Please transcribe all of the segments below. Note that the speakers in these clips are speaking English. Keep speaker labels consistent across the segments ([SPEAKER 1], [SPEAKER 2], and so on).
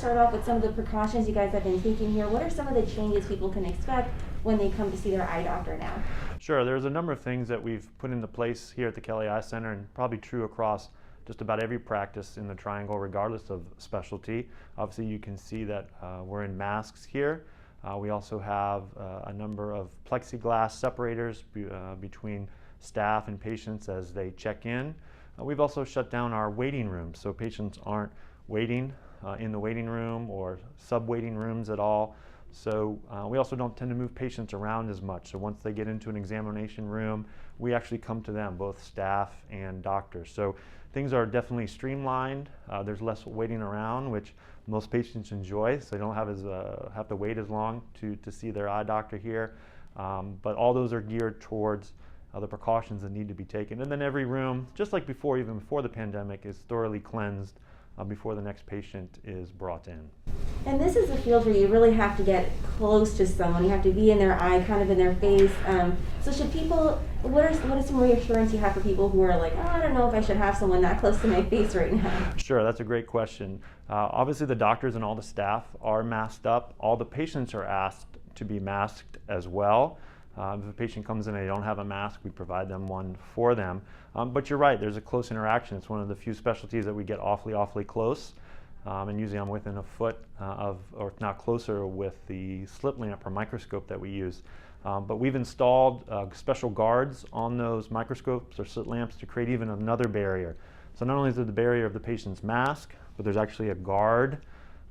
[SPEAKER 1] start off with some of the precautions you guys have been taking here. What are some of the changes people can expect when they come to see their eye doctor now?
[SPEAKER 2] Sure, there's a number of things that we've put into place here at the Kelly Eye Center, and probably true across just about every practice in the Triangle, regardless of specialty. Obviously, you can see that we're in masks here. We also have a number of plexiglass separators between staff and patients as they check in. We've also shut down our waiting rooms, so patients aren't waiting in the waiting room or sub-waiting rooms at all. So we also don't tend to move patients around as much. So once they get into an examination room, we actually come to them, both staff and doctors. So things are definitely streamlined. There's less waiting around, which most patients enjoy, so they don't have to wait as long to see their eye doctor here. But all those are geared towards the precautions that need to be taken. And then every room, just like before, even before the pandemic, is thoroughly cleansed before the next patient is brought in.
[SPEAKER 1] And this is a field where you really have to get close to someone. You have to be in their eye, kind of in their face. So should people, what is some reassurance you have for people who are like, oh, I don't know if I should have someone that close to my face right now?
[SPEAKER 2] Sure, that's a great question. Obviously the doctors and all the staff are masked up. All the patients are asked to be masked as well. If a patient comes in and they don't have a mask, we provide them one for them. But you're right, there's a close interaction. It's one of the few specialties that we get awfully close. And usually I'm within a foot or if not closer, with the slit lamp or microscope that we use. But we've installed special guards on those microscopes or slit lamps to create even another barrier. So not only is there the barrier of the patient's mask, but there's actually a guard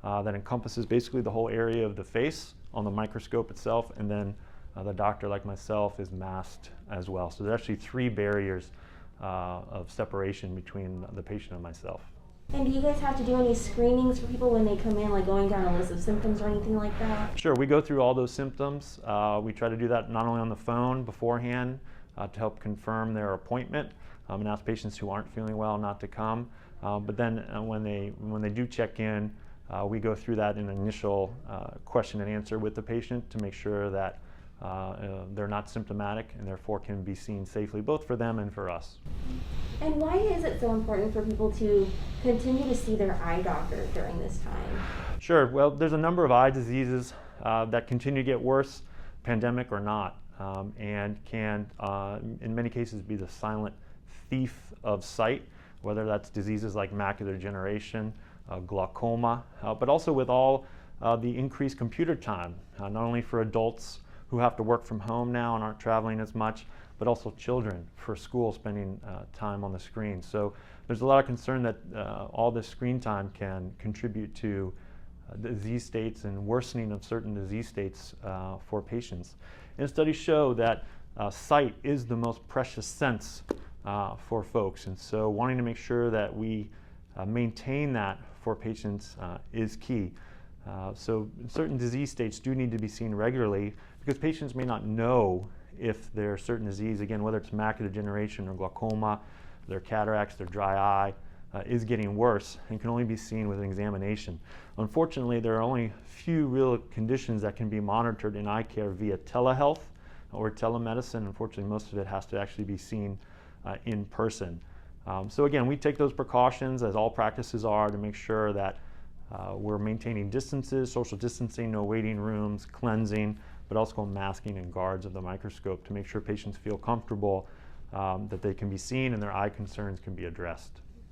[SPEAKER 2] that encompasses basically the whole area of the face on the microscope itself, and then the doctor, like myself, is masked as well. So there's actually 3 barriers of separation between the patient and myself.
[SPEAKER 1] And do you guys have to do any screenings for people when they come in, like going down a list of symptoms or anything like that?
[SPEAKER 2] Sure, we go through all those symptoms. We try to do that not only on the phone beforehand to help confirm their appointment and ask patients who aren't feeling well not to come. But then when they do check in, we go through that in an initial question and answer with the patient to make sure that they're not symptomatic and therefore can be seen safely, both for them and for us.
[SPEAKER 1] And why is it so important for people to continue to see their eye doctor during this time?
[SPEAKER 2] Sure, well, there's a number of eye diseases that continue to get worse, pandemic or not, and can in many cases be the silent thief of sight, whether that's diseases like macular degeneration, glaucoma, but also with all the increased computer time, not only for adults who have to work from home now and aren't traveling as much, but also children for school spending time on the screen. So there's a lot of concern that all this screen time can contribute to disease states and worsening of certain disease states for patients. And studies show that sight is the most precious sense for folks, and so wanting to make sure that we maintain that for patients is key. So certain disease states do need to be seen regularly because patients may not know if their certain disease, again, whether it's macular degeneration or glaucoma, their cataracts, their dry eye, is getting worse and can only be seen with an examination. Unfortunately, there are only few real conditions that can be monitored in eye care via telehealth or telemedicine. Unfortunately, most of it has to actually be seen in person. So again, we take those precautions, as all practices are, to make sure that we're maintaining distances, social distancing, no waiting rooms, cleansing, but also masking and guards of the microscope to make sure patients feel comfortable that they can be seen and their eye concerns can be addressed.